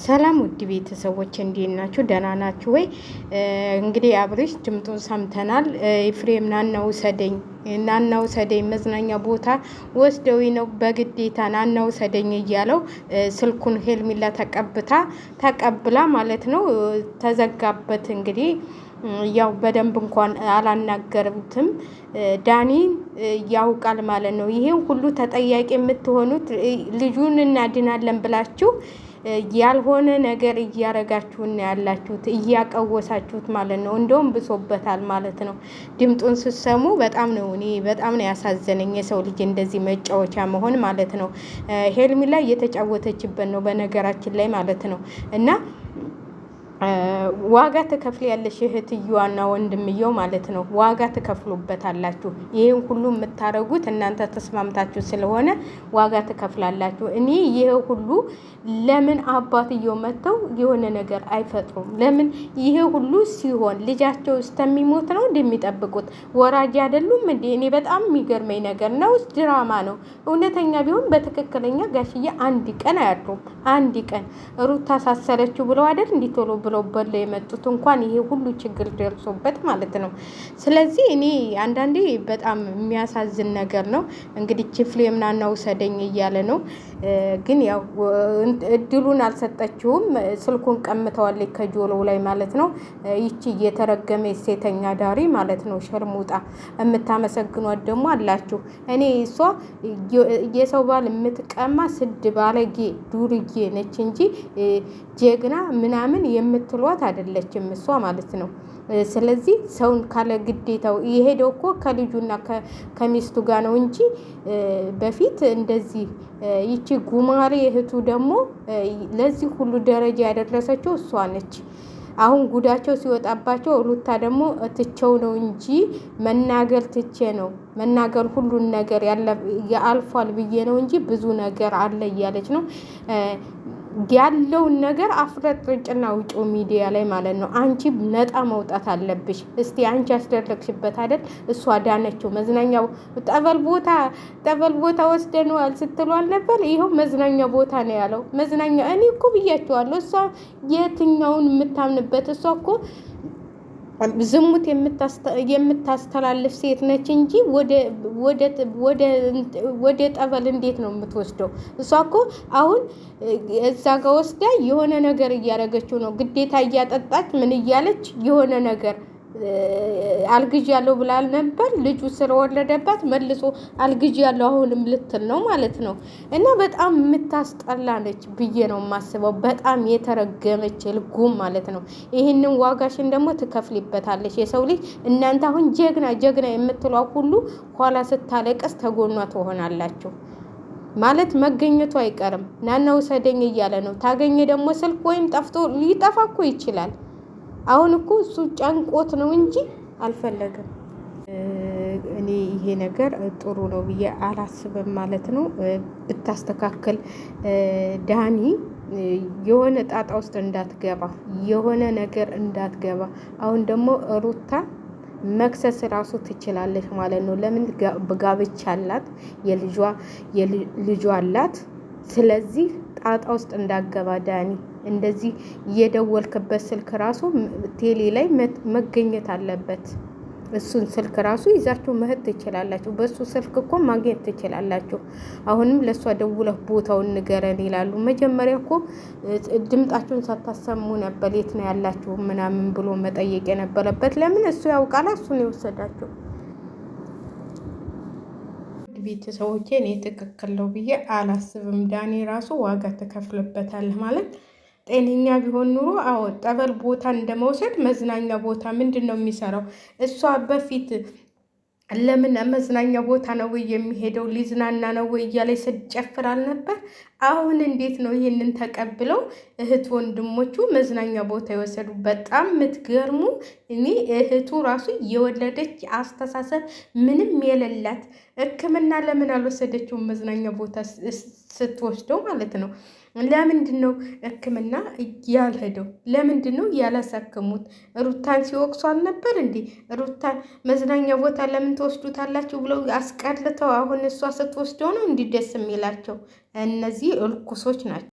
ሰላም ውድ ቤተሰቦች እንዴት ናችሁ? ደህና ናችሁ ወይ? እንግዲህ አብርሽ ድምጡን ሰምተናል። ኤፍሬም ናና ውሰደኝ መዝናኛ ቦታ ወስደው ነው በግዴታ ናና ውሰደኝ እያለው ስልኩን ሄርሜላ ተቀብላ ማለት ነው ተዘጋበት። እንግዲህ ያው በደንብ እንኳን አላናገሩትም። ዳኒ ያውቃል ማለት ነው። ይሄን ሁሉ ተጠያቂ የምትሆኑት ልጁን እናድናለን ብላችሁ ያልሆነ ነገር እያረጋችሁና ያላችሁት እያቀወሳችሁት ማለት ነው። እንደውም ብሶበታል ማለት ነው። ድምጡን ስትሰሙ በጣም ነው ያሳዘነኝ። የሰው ልጅ እንደዚህ መጫወቻ መሆን ማለት ነው። ሄርሜላ እየተጫወተችበት ነው በነገራችን ላይ ማለት ነው። እና ዋጋ ትከፍያለሽ እህትየዋና ወንድምየው ማለት ነው። ዋጋ ትከፍሉበታላችሁ። ይሄን ሁሉ የምታረጉት እናንተ ተስማምታችሁ ስለሆነ ዋጋ ትከፍላላችሁ። እኔ ይሄ ሁሉ ለምን አባትየው መተው የሆነ ነገር አይፈጥሩም? ለምን ይሄ ሁሉ ሲሆን ልጃቸው እስከሚሞት ነው እንደሚጠብቁት? ወራጅ አይደሉም እንዴ? እኔ በጣም የሚገርመኝ ነገር ነው። ድራማ ነው። እውነተኛ ቢሆን በትክክለኛ ጋሽዬ አንድ ቀን አያድሩም። አንድ ቀን ሩታ ሳሰረችው ብለው አይደል እንዲቶሎ ብለው በለ የመጡት እንኳን ይሄ ሁሉ ችግር ደርሶበት ማለት ነው። ስለዚህ እኔ አንዳንዴ በጣም የሚያሳዝን ነገር ነው። እንግዲህ ኤፍሬም ናና ውሰደኝ እያለ ነው፣ ግን ያው እድሉን አልሰጠችውም። ስልኩን ቀምተዋለች ከጆሎው ላይ ማለት ነው። ይቺ የተረገመ ሴተኛ ዳሪ ማለት ነው፣ ሸርሙጣ። የምታመሰግኗት ደግሞ አላችሁ። እኔ እሷ የሰው ባል የምትቀማ ስድ ባለጌ ዱርዬ ነች እንጂ ጀግና ምናምን የምትሏት አይደለችም እሷ ማለት ነው። ስለዚህ ሰውን ካለ ግዴታው የሄደው እኮ ከልጁና ከሚስቱ ጋር ነው እንጂ በፊት እንደዚህ ይቺ ጉማሬ እህቱ ደግሞ ለዚህ ሁሉ ደረጃ ያደረሰችው እሷ ነች። አሁን ጉዳቸው ሲወጣባቸው ሩታ ደግሞ ትቸው ነው እንጂ መናገር ትቼ ነው መናገር ሁሉን ነገር ያልፏል ብዬ ነው እንጂ ብዙ ነገር አለ እያለች ነው ያለውን ነገር አፍረጥርጭና ውጪው ሚዲያ ላይ ማለት ነው። አንቺ ነጣ መውጣት አለብሽ። እስቲ አንቺ ያስደረግሽበት አይደል? እሷ ዳነችው። መዝናኛው ጠበል ቦታ ወስደነዋል ስትሏል ነበር። ይኸው መዝናኛ ቦታ ነው ያለው። መዝናኛ እኔ እኮ ብያቸዋለሁ። እሷ የትኛውን የምታምንበት? እሷ እኮ ዝሙት የምታስተላልፍ ሴት ነች እንጂ ወደ ጠበል እንዴት ነው የምትወስደው? እሷ እኮ አሁን እዛ ጋ ወስዳ የሆነ ነገር እያደረገችው ነው። ግዴታ እያጠጣች ምን እያለች የሆነ ነገር አልግዥ ያለው ብላል ነበር። ልጁ ስለወለደባት መልሶ አልግዥ ያለው አሁንም ልትል ነው ማለት ነው። እና በጣም የምታስጠላ ነች ብዬ ነው የማስበው። በጣም የተረገመች ልጉም ማለት ነው። ይህንን ዋጋሽን ደግሞ ትከፍሊበታለች። የሰው ልጅ እናንተ አሁን ጀግና የምትሏ ሁሉ ኋላ ስታለቀስ ተጎኗ ትሆናላችሁ ማለት መገኘቱ አይቀርም። ናና ውሰደኝ እያለ ነው። ታገኘ ደግሞ ስልክ ወይም ጠፍቶ ሊጠፋ እኮ ይችላል። አሁን እኮ እሱ ጨንቆት ነው እንጂ አልፈለግም። እኔ ይሄ ነገር ጥሩ ነው ብዬ አላስብም ማለት ነው። ብታስተካከል ዳኒ የሆነ ጣጣ ውስጥ እንዳትገባ፣ የሆነ ነገር እንዳትገባ። አሁን ደግሞ ሩታ መክሰስ ራሱ ትችላለች ማለት ነው። ለምን ጋብቻ አላት፣ የልጇ አላት። ስለዚህ ጣጣ ውስጥ እንዳገባ ዳኒ እንደዚህ የደወልክበት ስልክ ራሱ ቴሌ ላይ መገኘት አለበት። እሱን ስልክ ራሱ ይዛችሁ መሄድ ትችላላችሁ። በሱ ስልክ እኮ ማግኘት ትችላላችሁ። አሁንም ለእሷ ደውለህ ቦታውን ንገረን ይላሉ። መጀመሪያ እኮ ድምጣችሁን ሳታሰሙ ነበር የት ነው ያላችሁ ምናምን ብሎ መጠየቅ የነበረበት። ለምን እሱ ያውቃል፣ እሱን የወሰዳችሁ። ቤተሰቦቼ እኔ ትክክል ነው ብዬ አላስብም። ዳኒ ራሱ ዋጋ ትከፍልበታለህ ማለት ጤነኛ ቢሆን ኑሮ አዎ ጠበል ቦታ እንደመውሰድ መዝናኛ ቦታ ምንድን ነው የሚሰራው? እሷ በፊት ለምን መዝናኛ ቦታ ነው ወይ የሚሄደው? ሊዝናና ነው ወይ እያለች ስትጨፍር አልነበር? አሁን እንዴት ነው ይህንን ተቀብለው እህት ወንድሞቹ መዝናኛ ቦታ የወሰዱ? በጣም የምትገርሙ። እኔ እህቱ ራሱ የወለደች አስተሳሰብ ምንም የሌላት ሕክምና ለምን አልወሰደችውም? መዝናኛ ቦታ ስትወስደው ማለት ነው። ለምንድን ነው ሕክምና ያልሄደው? ለምንድን ነው ያላሳከሙት? ሩታን ሲወቅሱ አልነበር እንዴ? ሩታን መዝናኛ ቦታ ለምን ትወስዱታላችሁ ብለው አስቀርተው አሁን እሷ ስትወስደው ነው እንዲህ ደስ የሚላቸው። እነዚህ እርኩሶች ናቸው።